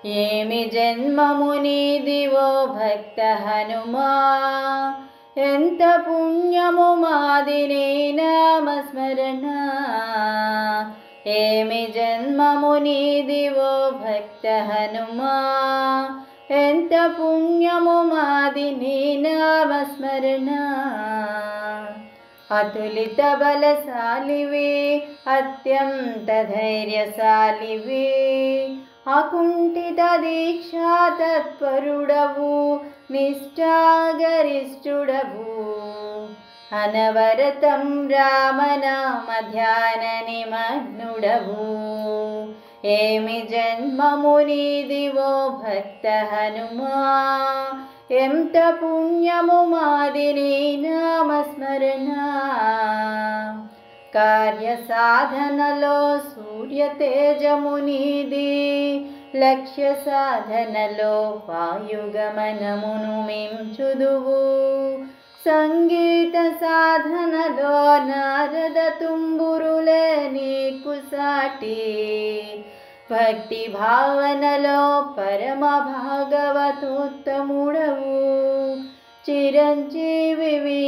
ఏమి జన్మము నీదివో భక్త హనుమా, ఎంత పుణ్యము మాది నీ నామస్మరణ. ఏమి జన్మము నీదివో భక్త హనుమా, ఎంత పుణ్యము మాది నీ నామస్మరణ. అతులిత బలశాలివే, అత్యంత ధైర్యశాలివే, అకుంఠిత దీక్షా తత్పరుడవు, నిష్ఠాగరిష్ఠుడవు. అనవరతం రామనామ ధ్యాన నిమగ్నుడవు. ఏమి జన్మము నీదివో భక్త హనుమా, ఎంత పుణ్యము మాది నీ నామస్మరణ. కార్య సాధనలో సూర్య తేజము నీది, లక్ష్య సాధనలో వాయుగమనమును మించుదువు. సంగీత సాధనలో నారద తుంబురులే నీకు సాటి. భక్తి భావనలో పరమ భాగవతోత్తముడవు. చిరంజీవివి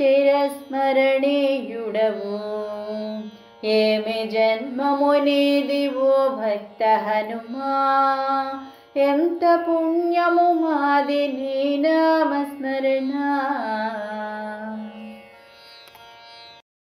చిరస్మరణీయుడవు. ఏమి జన్మము నీదివో భక్త హనుమా, ఎంత పుణ్యము మాది నీ నామస్మరణ.